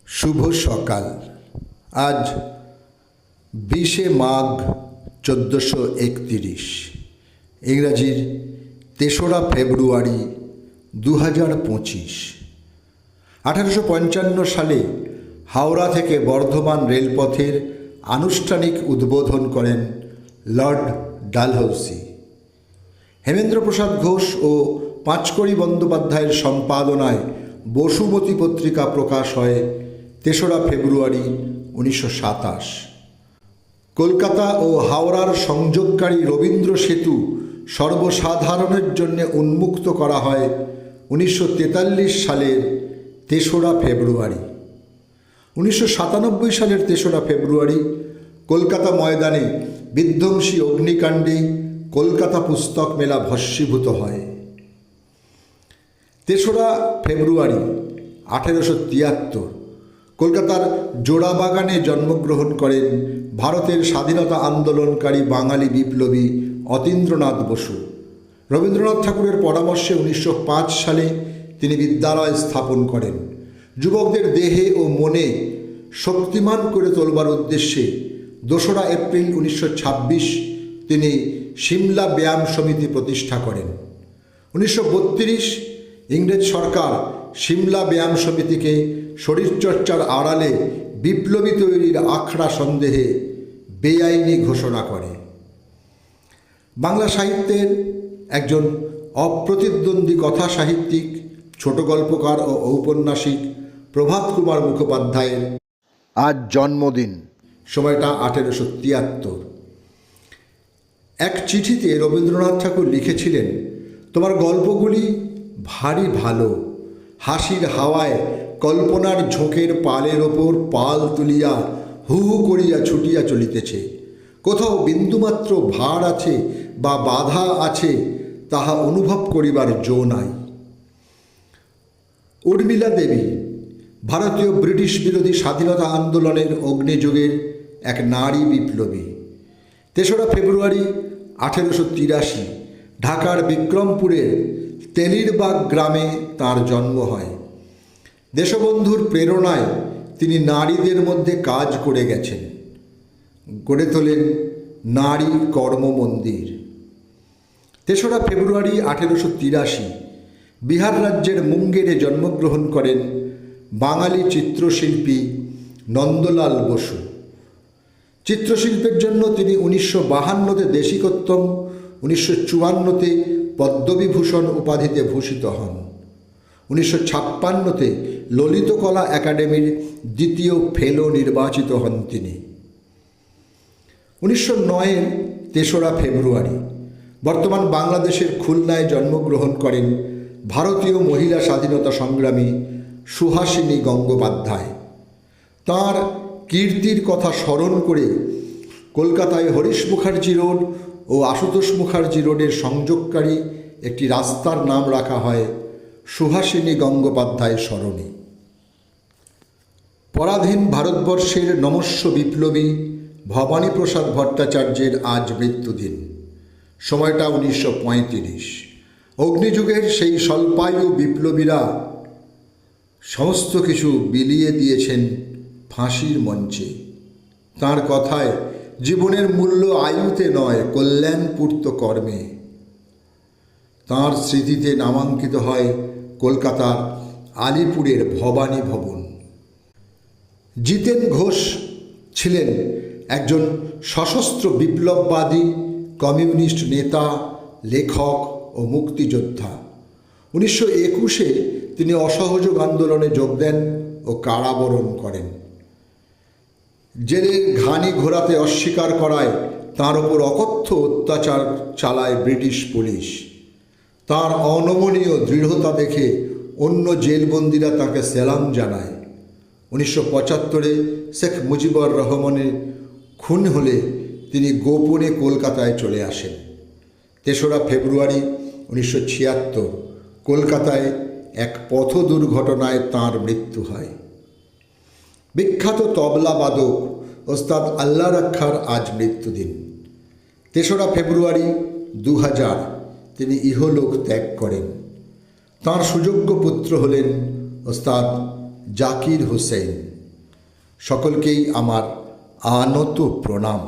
শুভ সকাল। আজ 20শে মাঘ 1431, ইংরাজির 3রা ফেব্রুয়ারি 2025। 1855 সালে হাওড়া থেকে বর্ধমান রেলপথের আনুষ্ঠানিক উদ্বোধন করেন লর্ড ডালহৌসি। হেমেন্দ্রপ্রসাদ ঘোষ ও পাঁচকড়ি বন্দ্যোপাধ্যায়ের সম্পাদনায় বসুমতী পত্রিকা প্রকাশ হয় 3রা ফেব্রুয়ারি 1927। কলকাতা ও হাওড়ার সংযোগকারী রবীন্দ্র সেতু সর্বসাধারণের জন্য উন্মুক্ত করা হয় 1943 সালের 3রা ফেব্রুয়ারি। 1997 সালের 3রা ফেব্রুয়ারি কলকাতা ময়দানে বিধ্বংসী অগ্নিকাণ্ডে কলকাতা পুস্তক মেলা ভস্মীভূত হয়। 3রা ফেব্রুয়ারি 1873 কলকাতার জোড়াবাগানে জন্মগ্রহণ করেন ভারতের স্বাধীনতা আন্দোলনকারী বাঙালি বিপ্লবী অতীন্দ্রনাথ বসু। রবীন্দ্রনাথ ঠাকুরের পরামর্শে 1905 সালে তিনি বিদ্যালয় স্থাপন করেন। যুবকদের দেহে ও মনে শক্তিমান করে তোলবার উদ্দেশ্যে 2রা এপ্রিল 1926 তিনি সিমলা ব্যায়াম সমিতি প্রতিষ্ঠা করেন। 1932 ইংরেজ সরকার সিমলা ব্যায়াম সমিতিকে শরীরচর্চার আড়ালে বিপ্লবী তৈরির আখড়া সন্দেহে বেআইনি ঘোষণা করে। বাংলা সাহিত্যের একজন অপ্রতিদ্বন্দ্বী কথা সাহিত্যিক, ছোট গল্পকার ও ঔপন্যাসিক প্রভাত কুমার মুখোপাধ্যায়ের আজ জন্মদিন। সময়টা 1873। এক চিঠিতে রবীন্দ্রনাথ ঠাকুর লিখেছিলেন, তোমার গল্পগুলি ভারী ভালো, হাসির হাওয়ায় কল্পনার ঝোঁকের পালের ওপর পাল তুলিয়া হু হু করিয়া ছুটিয়া চলিতেছে। কোথাও বিন্দুমাত্র ভার আছে বা বাধা আছে তাহা অনুভব করিবার জো নাই। উর্মিলা দেবী ভারতীয় ব্রিটিশ বিরোধী স্বাধীনতা আন্দোলনের অগ্নিযুগের এক নারী বিপ্লবী। 3রা ফেব্রুয়ারি 1883 ঢাকার বিক্রমপুরের তেলিরবাগ গ্রামে তার জন্ম হয়। দেশবন্ধুর প্রেরণায় তিনি নারীদের মধ্যে কাজ করে গেছেন। গড়ে তোলেন নারী কর্ম মন্দির। 3রা ফেব্রুয়ারি 1883 বিহার রাজ্যের মুঙ্গেরে জন্মগ্রহণ করেন বাঙালি চিত্রশিল্পী নন্দলাল বসু। চিত্রশিল্পের জন্য তিনি 1952-তে দেশিকোত্তম, 1954-তে পদ্মবিভূষণ উপাধিতে ভূষিত হন। 1956-তে ললিতকলা একাডেমির 2য় ফেলো নির্বাচিত হন তিনি। 1909-এর 3রা ফেব্রুয়ারি বর্তমান বাংলাদেশের খুলনায় জন্মগ্রহণ করেন ভারতীয় মহিলা স্বাধীনতা সংগ্রামী সুহাসিনী গঙ্গোপাধ্যায়। তাঁর কীর্তির কথা স্মরণ করে কলকাতায় হরিশ মুখার্জি রোড ও আশুতোষ মুখার্জি রোডের সংযোগকারী একটি রাস্তার নাম রাখা হয় সুহাসিনী গঙ্গোপাধ্যায় সরণি। পরাধীন ভারতবর্ষের নমস্য বিপ্লবী ভবানীপ্রসাদ ভট্টাচার্যের আজ মৃত্যুদিন। সময়টা 1935। অগ্নিযুগের সেই স্বল্পায়ু বিপ্লবীরা সমস্ত কিছু বিলিয়ে দিয়েছেন ফাঁসির মঞ্চে। তাঁর কথায়, জীবনের মূল্য আয়ুতে নয়, কল্যাণপূর্ত কর্মে। তাঁর স্মৃতিতে নামাঙ্কিত হয় কলকাতার আলিপুরের ভবানী ভবন। জিতেন ঘোষ ছিলেন একজন সশস্ত্র বিপ্লববাদী, কমিউনিস্ট নেতা, লেখক ও মুক্তিযোদ্ধা। 1921-এ তিনি অসহযোগ আন্দোলনে যোগ দেন ও কারাবরণ করেন। জেলের ঘানি ঘোরাতে অস্বীকার করায় তাঁর ওপর অকথ্য অত্যাচার চালায় ব্রিটিশ পুলিশ। তাঁর অনমনীয় দৃঢ়তা দেখে অন্য জেলবন্দিরা তাঁকে সেলাম জানায়। 1975-এ শেখ মুজিবুর রহমানের খুন হলে তিনি গোপনে কলকাতায় চলে আসেন। 3রা ফেব্রুয়ারি 1976 কলকাতায় এক পথ দুর্ঘটনায় তাঁর মৃত্যু হয়। বিখ্যাত তবলাবাদক ওস্তাদ আল্লাহ রাখার আজ মৃত্যুদিন। 3রা ফেব্রুয়ারি 2000 তিনি ইহলোক ত্যাগ করেন। তাঁর সুযোগ্য পুত্র হলেন ওস্তাদ জাকির হোসেন। সকলকেই আমার আনত প্রণাম।